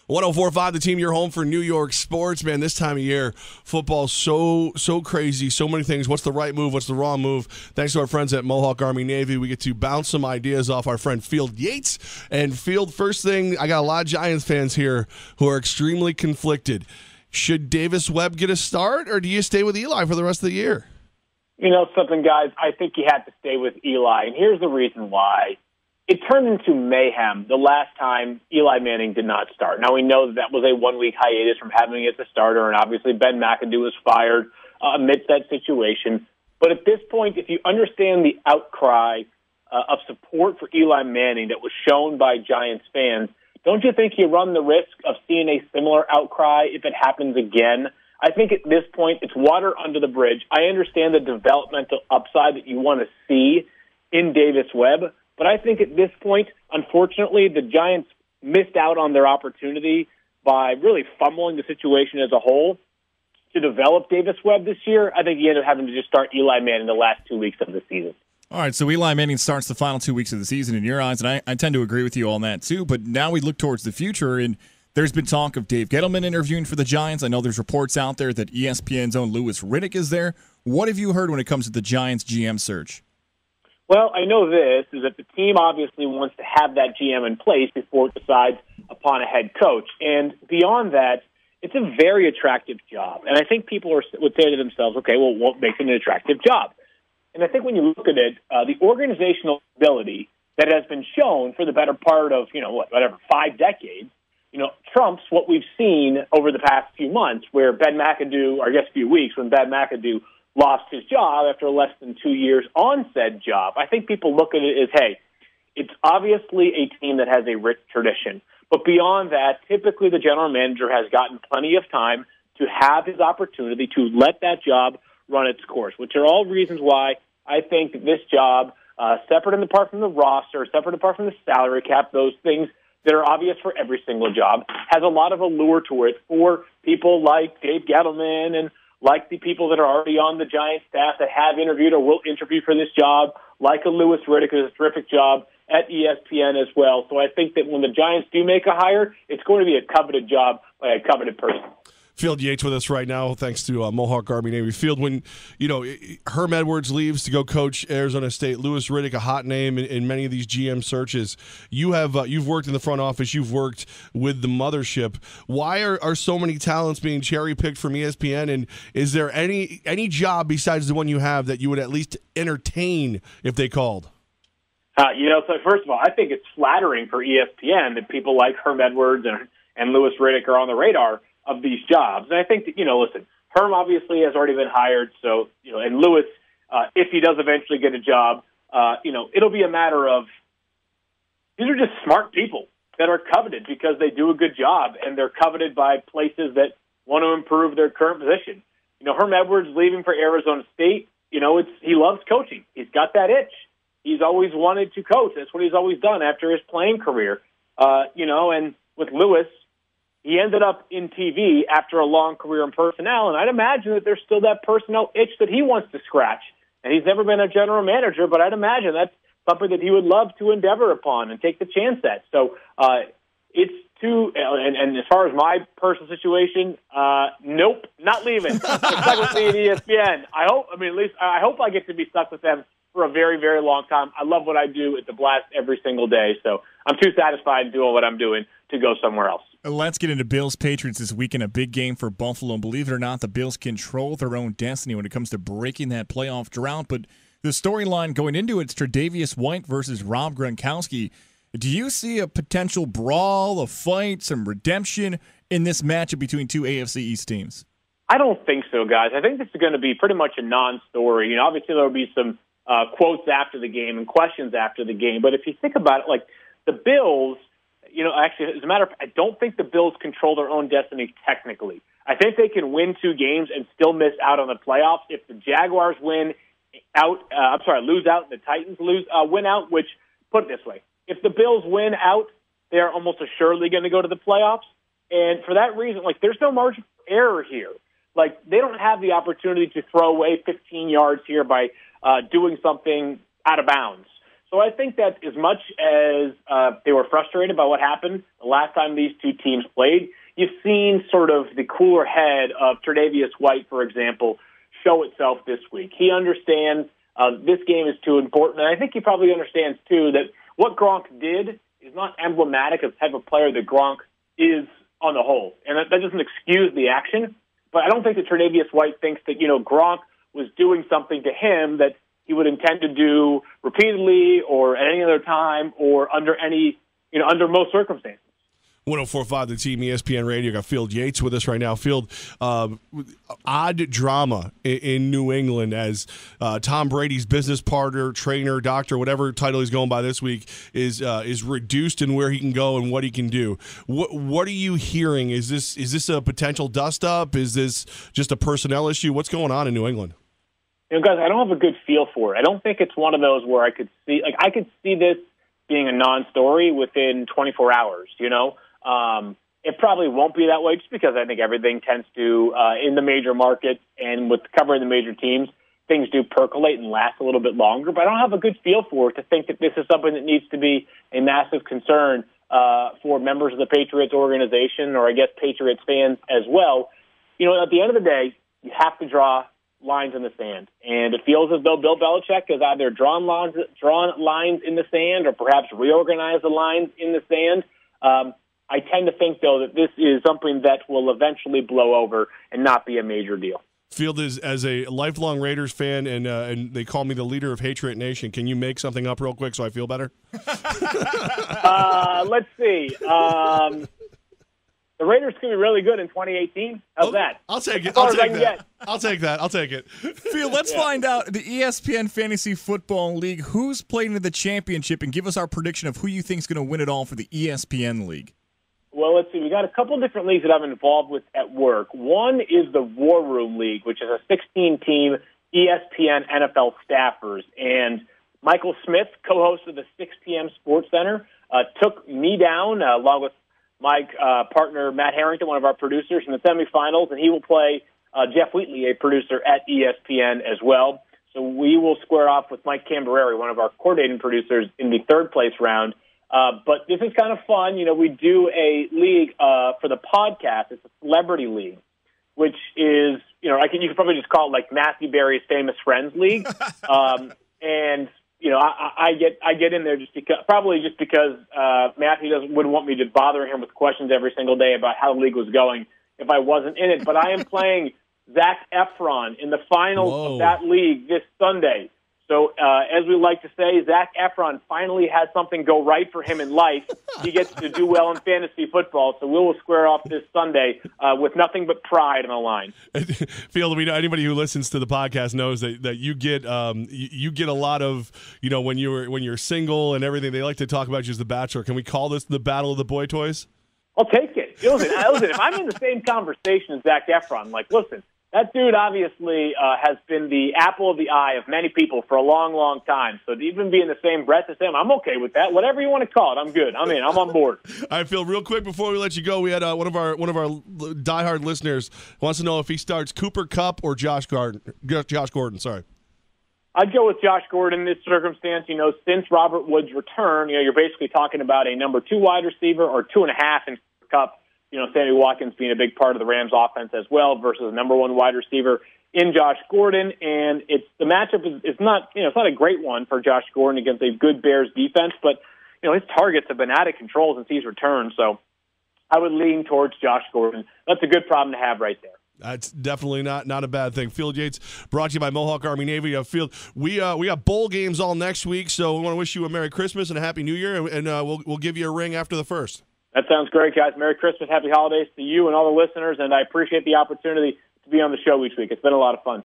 104.5, the team, your home for New York sports. Man, this time of year, football's so crazy, so many things. What's the right move? What's the wrong move? Thanks to our friends at Mohawk Army Navy, we get to bounce some ideas off our friend Field Yates. And Field, first thing, I got a lot of Giants fans here who are extremely conflicted. Should Davis Webb get a start, or do you stay with Eli for the rest of the year? You know something, guys? I think you have to stay with Eli, and here's the reason why. It turned into mayhem the last time Eli Manning did not start. Now, we know that was a one-week hiatus from having him as a starter, and obviously Ben McAdoo was fired amidst that situation. But at this point, if you understand the outcry of support for Eli Manning that was shown by Giants fans, don't you think you run the risk of seeing a similar outcry if it happens again? I think at this point, it's water under the bridge. I understand the developmental upside that you want to see in Davis Webb, but I think at this point, unfortunately, the Giants missed out on their opportunity by really fumbling the situation as a whole to develop Davis Webb this year. I think he ended up having to just start Eli Manning the last 2 weeks of the season. All right, so Eli Manning starts the final 2 weeks of the season in your eyes, and I tend to agree with you on that too, but now we look towards the future, and there's been talk of Dave Gettleman interviewing for the Giants. I know there's reports out there that ESPN's own Louis Riddick is there. What have you heard when it comes to the Giants GM search? Well, I know this, is that the team obviously wants to have that GM in place before it decides upon a head coach. And beyond that, it's a very attractive job. And I think people would say to themselves, okay, well, what makes it an attractive job? And I think when you look at it, the organizational ability that has been shown for the better part of, 5 decades, trumps what we've seen over the past few months where Ben McAdoo, or I guess a few weeks, when Ben McAdoo lost his job after less than 2 years on said job. I think people look at it as, hey, it's obviously a team that has a rich tradition. But beyond that, typically the general manager has gotten plenty of time to have his opportunity to let that job run its course, which are all reasons why I think this job, separate and apart from the roster, separate and apart from the salary cap, those things that are obvious for every single job, has a lot of allure to it for people like Dave Gettleman and like the people that are already on the Giants staff that have interviewed or will interview for this job, like a Louis Riddick who does a terrific job at ESPN as well. So I think that when the Giants do make a hire, it's going to be a coveted job by a coveted person. Field Yates with us right now, thanks to Mohawk Army Navy. Field, when Herm Edwards leaves to go coach Arizona State, Louis Riddick, a hot name in many of these GM searches. You've worked in the front office, you've worked with the mothership. Why are so many talents being cherry picked from ESPN? And is there any job besides the one you have that you would at least entertain if they called? So first of all, I think it's flattering for ESPN that people like Herm Edwards and Louis Riddick are on the radar of these jobs. And I think that, listen, Herm obviously has already been hired, so, and Louis, if he does eventually get a job, it'll be a matter of, these are just smart people that are coveted because they do a good job, and they're coveted by places that want to improve their current position. Herm Edwards leaving for Arizona State, he loves coaching. He's got that itch. He's always wanted to coach. That's what he's always done after his playing career. And with Louis, he ended up in TV after a long career in personnel, and I'd imagine that there's still that personnel itch that he wants to scratch. And he's never been a general manager, but I'd imagine that's something that he would love to endeavor upon and take the chance at. So it's too, and as far as my personal situation, nope, not leaving. Stuck with me at ESPN. I hope I get to be stuck with them for a very, very long time. I love what I do. It's a blast every single day. So I'm too satisfied doing what I'm doing to go somewhere else. Let's get into Bills-Patriots this weekend, a big game for Buffalo. And believe it or not, the Bills control their own destiny when it comes to breaking that playoff drought. But the storyline going into it's Tre'Davious White versus Rob Gronkowski. Do you see a potential brawl, a fight, some redemption in this matchup between two AFC East teams? I don't think so, guys. I think this is going to be pretty much a non-story. Obviously there will be some quotes after the game and questions after the game. But if you think about it, like the Bills, actually, as a matter of fact, I don't think the Bills control their own destiny technically. I think they can win 2 games and still miss out on the playoffs. If the Jaguars lose out, the Titans win out, which, put it this way, if the Bills win out, they're almost assuredly going to go to the playoffs. And for that reason, there's no margin for error here. They don't have the opportunity to throw away 15 yards here by doing something out of bounds. So So I think that as much as they were frustrated by what happened the last time these two teams played, you've seen sort of the cooler head of Tre'Davious White, for example, show itself this week. He understands this game is too important, and I think he probably understands, too, that what Gronk did is not emblematic of the type of player that Gronk is on the whole. And that doesn't excuse the action, but I don't think that Tre'Davious White thinks that, Gronk was doing something to him that he would intend to do repeatedly or at any other time or under most circumstances. 104.5 The Team, ESPN Radio. Got Field Yates with us right now. Field, odd drama in New England as Tom Brady's business partner, trainer, doctor, whatever title he's going by this week, is reduced in where he can go and what he can do. What are you hearing? Is this a potential dust up? Is this just a personnel issue? What's going on in New England? Guys, I don't have a good feel for it. I don't think it's one of those where I could see this being a non-story within 24 hours. It probably won't be that way just because I think everything tends to, in the major markets and with covering the major teams, things do percolate and last a little bit longer. But I don't have a good feel for it to think that this is something that needs to be a massive concern for members of the Patriots organization or I guess Patriots fans as well. At the end of the day, you have to draw lines in the sand. And it feels as though Bill Belichick has either drawn lines in the sand or perhaps reorganized the lines in the sand. I tend to think, though, that this is something that will eventually blow over and not be a major deal. Field is as a lifelong Raiders fan, and they call me the leader of Patriot Nation. Can you make something up real quick so I feel better? Let's see. The Raiders could be really good in 2018. How's that? I'll take it. I'll take it. Field, let's find out the ESPN Fantasy Football League. Who's playing in the championship, and give us our prediction of who you think is going to win it all for the ESPN League. Well, let's see. We got a couple different leagues that I'm involved with at work. One is the War Room League, which is a 16-team ESPN NFL staffers. And Michael Smith, co-host of the 6 p.m. Sports Center, took me down along with my partner Matt Harrington, one of our producers, in the semifinals, and he will play Jeff Wheatley, a producer at ESPN as well. So we will square off with Mike Cambereri, one of our coordinating producers, in the third-place round. But this is kind of fun. We do a league for the podcast. It's a celebrity league, which is, you could probably just call it like Matthew Berry's Famous Friends League. And I get in there just because Matthew wouldn't want me to bother him with questions every single day about how the league was going if I wasn't in it. But I am playing Zac Efron in the finals of that league this Sunday. So, as we like to say, Zac Efron finally has something go right for him in life. He gets to do well in fantasy football, so we will square off this Sunday with nothing but pride on the line. Field, anybody who listens to the podcast knows that you get a lot of, when you're single and everything, they like to talk about you as the Bachelor. Can we call this the Battle of the Boy Toys? I'll take it. Listen, if I'm in the same conversation as Zac Efron, listen, that dude obviously has been the apple of the eye of many people for a long, long time. So to even be in the same breath as him, I'm okay with that. Whatever you want to call it, I'm good. I'm in. I'm on board. All right, Phil, real quick before we let you go, we had one of our diehard listeners wants to know if he starts Cooper Kupp or Josh Gordon. Sorry. I'd go with Josh Gordon in this circumstance. Since Robert Woods' return, you're basically talking about a number 2 wide receiver or 2.5 in Kupp. Sammy Watkins being a big part of the Rams offense as well versus the number 1 wide receiver in Josh Gordon. And the matchup is not, it's not a great one for Josh Gordon against a good Bears defense, but, his targets have been out of control since he's returned. So I would lean towards Josh Gordon. That's a good problem to have right there. That's definitely not a bad thing. Field Yates, brought to you by Mohawk Army Navy. Field, we got bowl games all next week, so we want to wish you a Merry Christmas and a Happy New Year, and we'll give you a ring after the first. That sounds great, guys. Merry Christmas, Happy Holidays to you and all the listeners, and I appreciate the opportunity to be on the show each week. It's been a lot of fun.